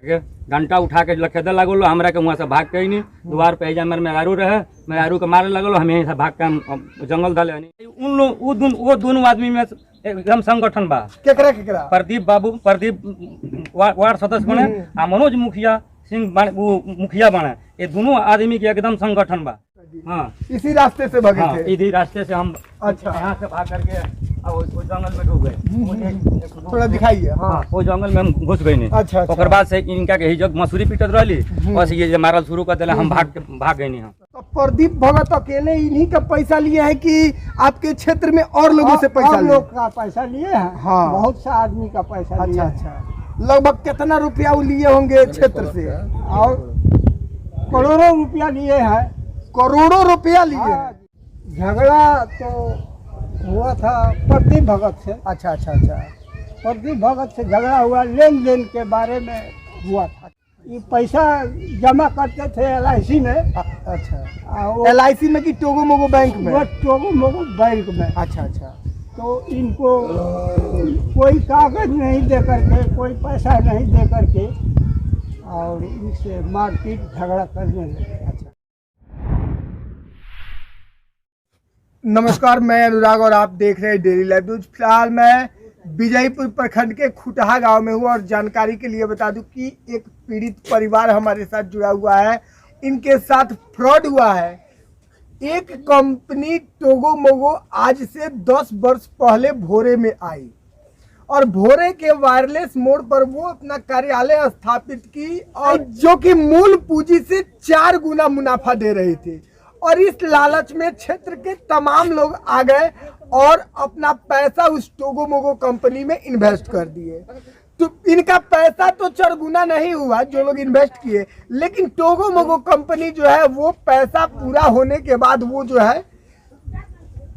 घंटा उठा के लखेदे लगल, हमरा के वहाँ से भाग के नहीं द्वार पे जा मेहरारू रहे, मेहरारू के मारे लगल, हम यहीं से भाग के जंगल दले। उन लोग वो दोनों आदमी में एकदम संगठन बा। केकरा प्रदीप बाबू, प्रदीप वार्ड सदस्य बने आ मनोज मुखिया सिंह वो मुखिया बने, ये दोनों आदमी के एकदम संगठन बा। हाँ, इसी रास्ते से भागे हाँ, थे। इसी रास्ते से हम अच्छा यहाँ से भाग करके वो जंगल में डूब गए। थोड़ा दिखाइए। हाँ, वो जंगल में हम घुस गए नहीं। अच्छा। ओकर बाद से इनका के जब मसूरी पीटत रही, बस ये मारल शुरू कर दिला, हम भाग गए नहीं। तो प्रदीप भगत अकेले इन्हीं का पैसा लिए हैं कि आपके क्षेत्र में और लोगों से पैसा लिए? लोग का पैसा लिए हैं। हाँ, बहुत सा आदमी का पैसा लिए। अच्छा। लगभग कितना रुपया वो लिए होंगे क्षेत्र से? और करोड़ों रुपया लिए हैं। करोड़ों रुपया लिए? झगड़ा तो हुआ था प्रदीप भगत से। अच्छा। प्रदीप भगत से झगड़ा हुआ, लेन देन के बारे में हुआ था। ये पैसा जमा करते थे LIC में। अच्छा, LIC में कि टोगो मोगो बैंक में? वो टोगो मोगो बैंक में। अच्छा। तो इनको कोई कागज नहीं दे करके, कोई पैसा नहीं दे करके, और इनसे मारपीट झगड़ा करने लगे। अच्छा। नमस्कार, मैं अनुराग और आप देख रहे हैं डेली लाइव न्यूज। फिलहाल मैं विजयपुर प्रखंड के खुटहा गांव में हूं और जानकारी के लिए बता दूं कि एक पीड़ित परिवार हमारे साथ जुड़ा हुआ है। इनके साथ फ्रॉड हुआ है। एक कंपनी टोगो मोगो आज से 10 वर्ष पहले भोरे में आई और भोरे के वायरलेस मोड पर वो अपना कार्यालय स्थापित की, और जो कि मूल पूंजी से 4 गुना मुनाफा दे रही थी। और इस लालच में क्षेत्र के तमाम लोग आ गए और अपना पैसा उस टोगो मोगो कंपनी में इन्वेस्ट कर दिए। तो इनका पैसा तो 4 गुना नहीं हुआ जो लोग इन्वेस्ट किए, लेकिन टोगो मोगो कंपनी जो है वो पैसा पूरा होने के बाद वो जो है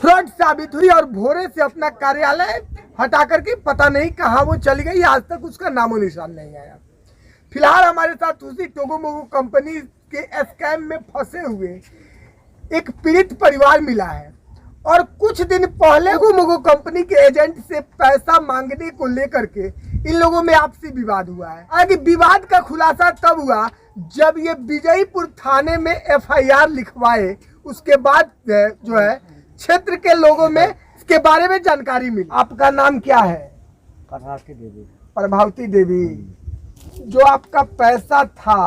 फ्रॉड साबित हुई और भोरे से अपना कार्यालय हटा करके पता नहीं कहाँ वो चली गई। आज तक उसका नामो निशान नहीं आया। फिलहाल हमारे साथ उसी टोगो मोगो कंपनी के स्कैम में फंसे हुए एक पीड़ित परिवार मिला है और कुछ दिन पहले मोगो कंपनी के एजेंट से पैसा मांगने को लेकर के इन लोगों में आपसी विवाद हुआ है। आगे विवाद का खुलासा तब हुआ जब ये विजयपुर थाने में FIR लिखवाए, उसके बाद जो है क्षेत्र के लोगों में इसके बारे में जानकारी मिली। आपका नाम क्या है? प्रभावती देवी। जो आपका पैसा था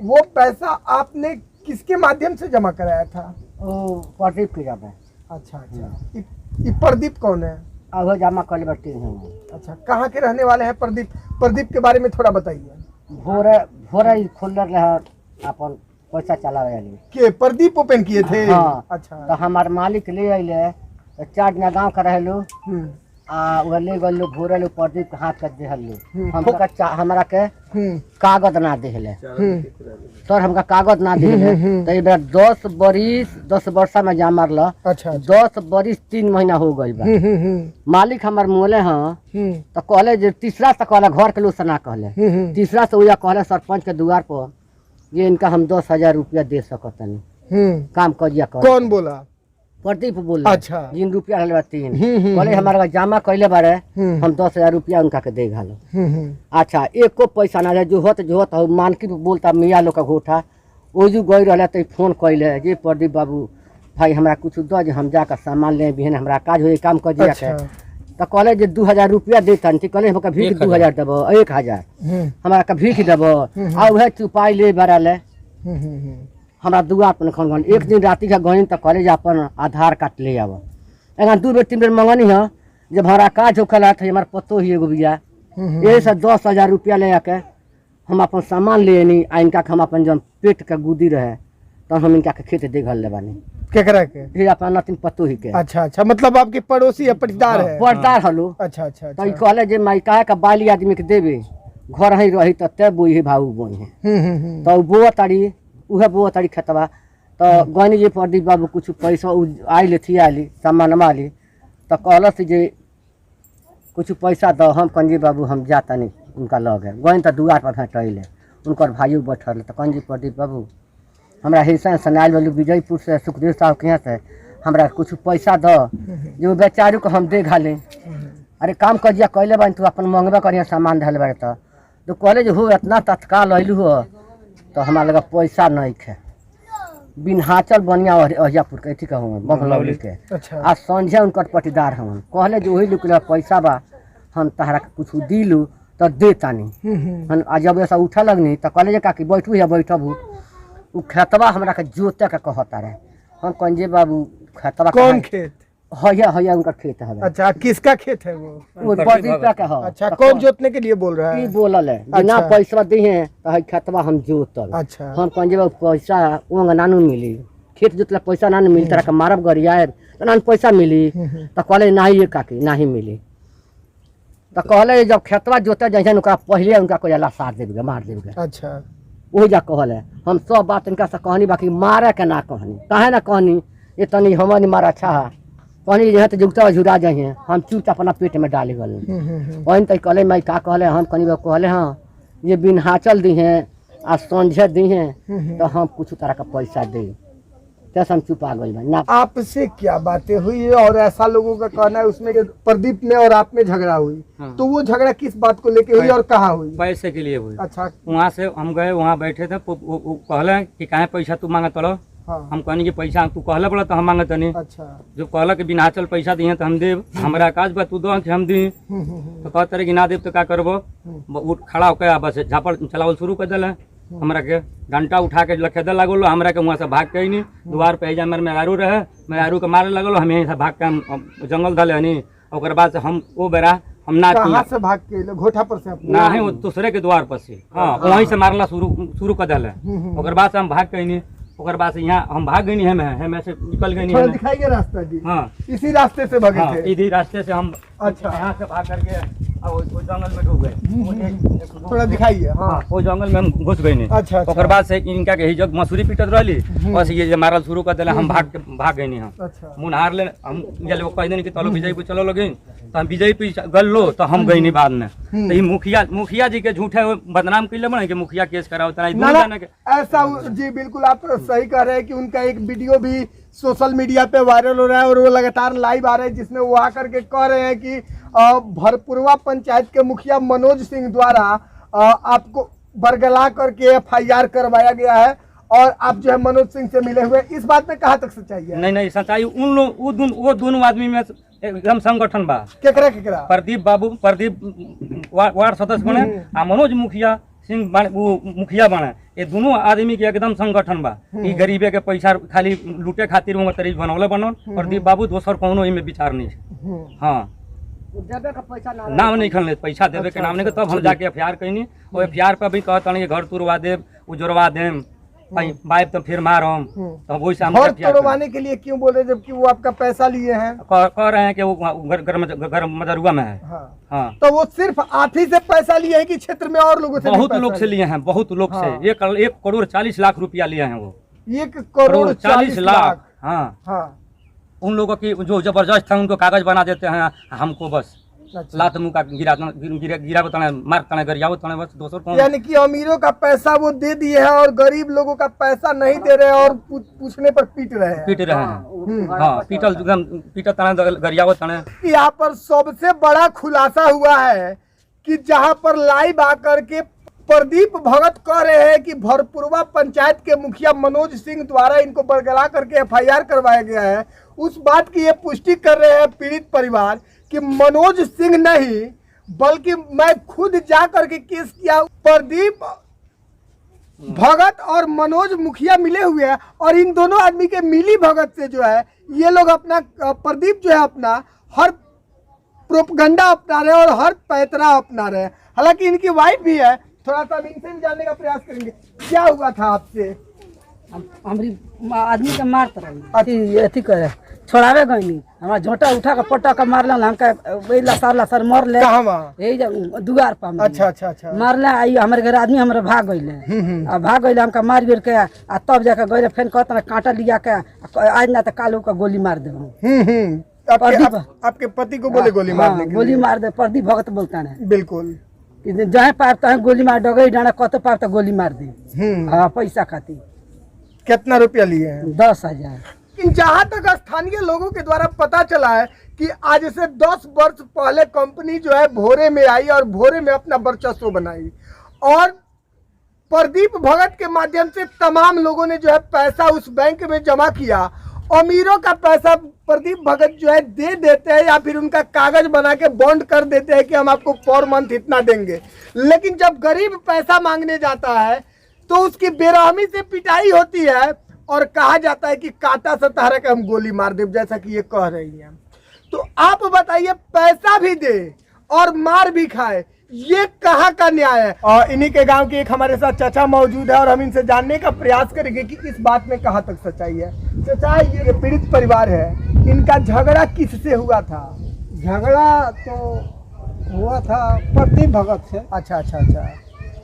वो पैसा आपने किसके माध्यम से जमा कराया था? प्रदीप की जमा। अच्छा। ये प्रदीप कौन है? अब जमा कर बैठे हैं। अच्छा, कहाँ के रहने वाले हैं प्रदीप? प्रदीप के बारे में थोड़ा बताइए। भोरे खोल रहे अपन पैसा चला रहे के प्रदीप ओपन किए थे? हाँ। अच्छा। तो हमारे मालिक ले अले, 4 दिन गाँव का रहलू, ले गलो भोरे लो प्रदीप के हाथ कर देहलू। हमरा के कागज ना देहले, सर हमका कागज ना देहले। तो ये 10 वर्ष में जा मारल। अच्छा। 10 वर्ष 3 महीना हो गई बा। मालिक हमार मोले हाँ, तो कहले जे तीसरा से कहले, घर के लोग से ना कहले, तीसरा से वही कहले सरपंच के द्वार पर ये इनका हम 10,000 रुपया दे सकतनी, काम करिया। कौन बोला? प्रदीप बोल। अच्छा। जिन रुपया हल 3 कहले हमारा जमा कैले बारे, हम 10,000 रुपया उनका के दे घालो। अच्छा, एको पैसा ना जो होत मानकी बोलता मियाँ लोग का घोटा ओजू गई रहा तो फोन कैले जे प्रदीप बाबू भाई हमरा कुछ दो जे हम जाकर सामान ले बिहन हमरा काज हो काम कर दिया। अच्छा। तो कहले जे 2,000 रुपया देता कहले हमका भीख 2,000 देबो, 1,000 हमरा का भीख देबो। आ वह चुपाई ले बड़ा ले हमरा दुआ पर खन। एक दिन राति का गई तो कहले अपन आधार कार्ड ले आब। एगन 2 बेर 3 बेर मंगनी है, जब हमारा काज होखला तो हमारे पतो ही एगो बिया, यही से 10,000 रुपया ले आके हम अपन सामान ले आनी। आ इनका हम अपन जब पेट का गुदी रहे तो हम इनका के खेत दे घल बानी। केकरा के? अपना नतिन पतो ही के। अच्छा, मतलब आपके पड़ोसी या पटीदार है? पटीदार हलो। अच्छा। तो कहले जे माई काहे का बाली आदमी के देबे, घर ही रही तो ते बोई भाऊ बोई है। तो बोआ ताड़ी उहे बोआ ताड़ी खेतवा। तो गनी जे प्रदीप बाबू कुछ पैसा आइल थी आली सामान माली, तो कहलस जे कुछ पैसा दो। हम कंजी बाबू हम जाता नहीं उनका लग है। गई तो दुआर पर भेटले, उनकर भाइयों बैठल। तो कंजी प्रदीप बाबू हमरा हिस्सा सनाइल वालू विजयपुर से सुखदेव साहब के यहाँ से हमरा कुछ पैसा दो जो बेचारू को हम दे घाले। अरे काम कजिया कैले बानी तू अपन मंगबे करिया सामान धल बारे। तो तो कहले जो हो इतना तत्काल अइलू हो तो हमारा लगा पैसा नहीं खे बिन्हाचल बनिया अहियापुर के ठीक हूँ बंगलौली के अच्छा आज संझे उनकर पटीदार हूँ कहले जो वही लोग पैसा बा हम तहरा के कुछ दिलू तो दे तानी हम आज जब ऐसा उठा लगनी तो कहले जे काकी बैठू या बैठबू उ खेतवा हमरा के जोते के कहता रहे हम कंजे बाबू खेतवा कौन खेत? हया उनका खेत है। अच्छा किसका खेत है वो? प्रदीप का है। अच्छा कौन जोतने के लिए बोल रहा है? की बोलल है बिना अच्छा। पैसा दिए तो है खेतवा हम जोतल। अच्छा हम कंजे बाबू पैसा ओंग नानू मिली खेत जोतला पैसा ना मिली तरह के मारब गरियाए तो ना पैसा मिली तो कहले नहीं ये काकी नहीं मिली तो कहले जब खेतवा जोते जैसे उनका पहले उनका कोई अल्लाह साथ देबे मार देबे। अच्छा वही जा कहले हम सब बात इनका से कहनी बाकी मारे के ना कहनी काहे ना कहनी ये तनी हमनी मार अच्छा है कहनी जो है तो जुगता झुरा जाइए हम चूत अपना पेट में डाली गल वही तो कहले मैं का कहले हम कनी कहले हाँ ये बिन्हाचल दी हैं आ संझे दी हैं तो हम कुछ तरह का पैसा दे तैसे हम चुप आ गई ना। आपसे क्या बातें हुई और ऐसा लोगों का कहना है उसमें कि प्रदीप में और आप में झगड़ा हुई। हाँ। तो वो झगड़ा किस बात को लेके हुई और कहाँ हुई? पैसे के लिए हुई। अच्छा वहाँ से हम गए वहाँ बैठे थे वो कहले कि काहे पैसा तू मांगत रहो। हाँ। हम कहनी कि पैसा तू कहले बोला तो हम मांगत नहीं। अच्छा जो कहला कि बिन्हाचल पैसा दिए तो हम देव हमारा आकाश बा तू दो कि हम दी तो कहते रहे कि ना देव तो क्या करबो उठ खड़ा होकर बस झापड़ चलावल शुरू कर दिले हमरा के डंटा उठा के लखेदे लगल हमरा के वहाँ से भाग के नहीं द्वार पे जा मेरे मेहरारू रहे मेहरारू के मारे लगल हम यहीं से भाग के हम जंगल धले हनी ओकर बाद से हम वो बेरा हम ना कहाँ से भाग के घोटा पर से ना है वो दूसरे के द्वार पर से हाँ वहीं से मारला शुरू कर दिले ओकर बाद से हम भाग के नहीं ओकर बाद से यहाँ हम भाग गई है से निकल गई थोड़ा दिखाइए रास्ता जी। हाँ इसी रास्ते से भागे हाँ, थे? इसी रास्ते से हम अच्छा यहाँ से भाग करके वो जंगल में डूब गए। थोड़ा दिखाइए। हाँ वो जंगल में हम घुस गए नहीं। अच्छा ओकर बाद से इनका के जब मसूरी पीटत रहली बस ये मारल शुरू कर दिला हम भाग गए नहीं। हम अच्छा मुनहार ले हम जब कह देनी कि चलो विजय पे चलो लगे तो हम विजय पे गल लो तो हम गई नहीं बाद में तो ये मुखिया जी के झूठे बदनाम कर ले कि मुखिया केस कराओ ऐसा जी बिल्कुल आप सही कह रहे हैं कि उनका एक वीडियो भी सोशल मीडिया पे वायरल हो रहा है और वो लगातार लाइव आ रहे हैं जिसमें वो आकर के कह रहे हैं कि भरपुरवा पंचायत के मुखिया मनोज सिंह द्वारा आपको बरगला करके FIR करवाया गया है और आप जो है मनोज सिंह से मिले हुए इस बात में कहाँ तक सच्चाई है? नहीं सच्चाई उन लोग वो दोनों आदमी में एकदम संगठन बा केकरा प्रदीप वार्ड सदस्य बने आ मनोज मुखिया सिंह वो मुखिया बने ये दोनों आदमी के एकदम संगठन बा ई गरीबे के पैसा खाली लूटे खातिर वो तरीज बनौले बनल प्रदीप बाबू दोसर कोनो इमे विचार नहीं है। हाँ देबे का पैसा ना नाम नहीं खनले पैसा देवे के नाम नहीं तब हम जाके FIR कहनी और FIR पे भी कहता घर तुरवा देव उजरवा देम बाइब तो फिर मारम तो वही से हम घर तोड़वाने के लिए क्यों बोल रहे जबकि वो आपका पैसा लिए हैं? कह रहे हैं कि वो घर मदरुआ में है। हाँ तो वो सिर्फ आप ही से पैसा लिए हैं कि क्षेत्र में और लोगों से? बहुत लोग से लिए हैं बहुत लोग से 1 करोड़ 40 लाख रुपया लिए हैं वो 1 करोड़ 40 लाख। हाँ उन लोगों की जो जबरदस्त है उनको कागज बना देते हैं हमको बस लात मुँह का गिरा बताने मार तने गरियाओ तने बस दोस्तों यानी कि अमीरों का पैसा वो दे दिए हैं और गरीब लोगों का पैसा नहीं दे रहे और पूछने पर पीट रहे हैं। हाँ पीटा तने गरियाओ तने। यहाँ पर सबसे बड़ा खुलासा हुआ है कि जहाँ पर लाइव आकर के प्रदीप भगत कह रहे हैं कि भरपुरवा पंचायत के मुखिया मनोज सिंह द्वारा इनको बरगला करके FIR करवाया गया है उस बात की ये पुष्टि कर रहे हैं पीड़ित परिवार कि मनोज सिंह नहीं बल्कि मैं खुद जा करके केस किया। प्रदीप भगत और मनोज मुखिया मिले हुए हैं और इन दोनों आदमी के मिली भगत से जो है ये लोग अपना प्रदीप जो है अपना हर प्रोपगंडा अपना रहे और हर पैतरा अपना रहे। हालांकि इनकी वाइफ भी है थोड़ा सा इनसे भी जानने का प्रयास करेंगे क्या हुआ था आपसे? हमारी आदमी के मारते रही अथी करे छोड़ावे गई हमारा झोटा उठा के पट्टा के मारला हमका लसार मर ले यही दुआर पर। अच्छा मारले आई हमारे घर आदमी हमारे भाग गईले आ भाग गईले हमका मार गिर के आ तब जाके गईले फिर कहते कांटा लिया के आज ना तो कालू का गोली मार दे। आपके पति को बोले गोली मारने के? गोली मार दे प्रदीप भगत बोलता है बिल्कुल जहाँ पाप तो गोली मार डगई डाना कत पाप तो गोली मार दे। हाँ पैसा खाती। कितना रुपया लिए हैं? 10,000। जहाँ तक स्थानीय लोगों के द्वारा पता चला है कि आज से 10 वर्ष पहले कंपनी जो है भोरे में आई और भोरे में अपना वर्चस्व बनाई और प्रदीप भगत के माध्यम से तमाम लोगों ने जो है पैसा उस बैंक में जमा किया। अमीरों का पैसा प्रदीप भगत जो है दे देते हैं या फिर उनका कागज बना के बॉन्ड कर देते हैं कि हम आपको पर मंथ इतना देंगे, लेकिन जब गरीब पैसा मांगने जाता है तो उसकी बेरहमी से पिटाई होती है और कहा जाता है कि काटा सतारा के हम गोली मार दे, जैसा कि ये कह रही हैं। तो आप बताइए, पैसा भी दे और मार भी खाए, ये कहाँ का न्याय है? और इन्हीं के गांव के एक हमारे साथ चाचा मौजूद है और हम इनसे जानने का प्रयास करेंगे कि इस बात में कहाँ तक सच्चाई है। चाचा, ये पीड़ित परिवार है, इनका झगड़ा किससे हुआ था? झगड़ा तो हुआ था प्रदीप भगत से। अच्छा अच्छा अच्छा,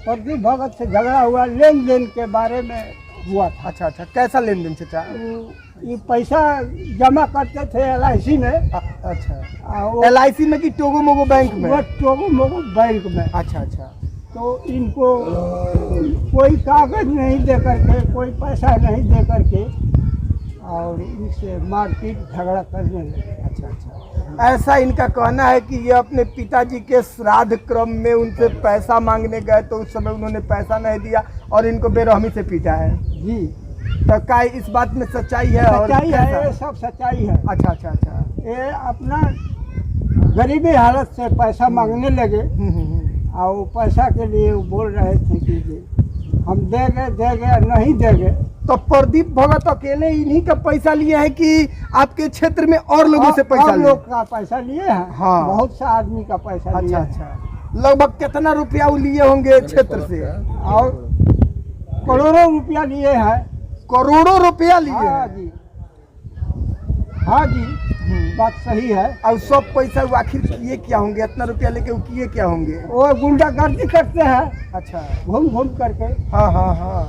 प्रदीप भगत से झगड़ा हुआ, लेन देन के बारे में हुआ था। अच्छा अच्छा, कैसा लेन देन चाचा? ये पैसा जमा करते थे LIC में। अच्छा, LIC में कि टोगो मोगो बैंक में? वो टोगो मोगो बैंक में। अच्छा अच्छा, तो इनको कोई कागज नहीं दे करके, कोई पैसा नहीं दे करके और इनसे मारपीट झगड़ा करने लगे। अच्छा अच्छा, ऐसा इनका कहना है कि ये अपने पिताजी के श्राद्ध क्रम में उनसे पैसा मांगने गए तो उस समय उन्होंने पैसा नहीं दिया और इनको बेरहमी से पीटा है। जी, तो क्या इस बात में सच्चाई है? सच्चाई है, ये सब सच्चाई है। अच्छा अच्छा अच्छा, ये अपना गरीबी हालत से पैसा मांगने लगे और वो पैसा के लिए वो बोल रहे थे कि हम देंगे नहीं देंगे। तो प्रदीप भगत अकेले इन्हीं का पैसा लिए हैं कि आपके क्षेत्र में और लोगों से पैसा लिए? लोग का पैसा लिए हैं। हाँ, बहुत सा आदमी का पैसा अच्छा अच्छा, लगभग कितना रुपया वो लिए होंगे क्षेत्र से? और करोड़ों रुपया लिए हैं। करोड़ों रुपया लिए? हाँ जी, हाँ जी, बात सही है। और सब पैसा वो आखिर किए क्या होंगे? इतना रुपया लेके वो किए क्या होंगे? वो गुंडागर्दी करते हैं। अच्छा, घूम घूम करके। हाँ हाँ हाँ,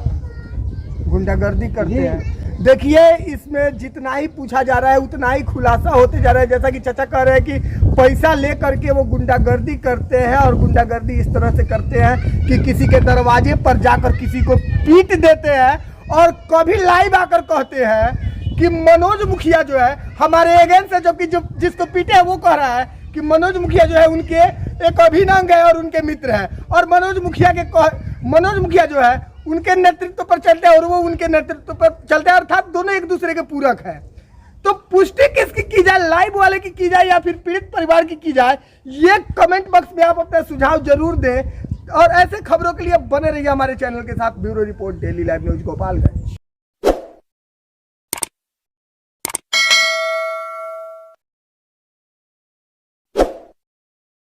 गुंडागर्दी करते हैं। देखिए, इसमें जितना ही पूछा जा रहा है उतना ही खुलासा होते जा रहा है। जैसा कि चाचा कह रहे हैं कि पैसा ले करके वो गुंडागर्दी करते हैं और गुंडागर्दी इस तरह से करते हैं कि किसी के दरवाजे पर जाकर किसी को पीट देते हैं और कभी लाइव आकर कहते हैं कि मनोज मुखिया जो है हमारे अगेंस्ट है, जबकि जो जिसको पीटे है वो कह रहा है कि मनोज मुखिया जो है उनके एक अभिनंग है और उनके मित्र है, और मनोज मुखिया जो है उनके नेतृत्व पर चलते हैं और वो उनके नेतृत्व पर चलते हैं, अर्थात दोनों एक दूसरे के पूरक हैं। तो पुष्टि किसकी की जाए, लाइव वाले की जाए या फिर पीड़ित परिवार की जाए? ये कमेंट बॉक्स में आप अपना सुझाव जरूर दें और ऐसे खबरों के लिए बने रहिए हमारे चैनल के साथ। Bureau report, daily live news, Gopalganj.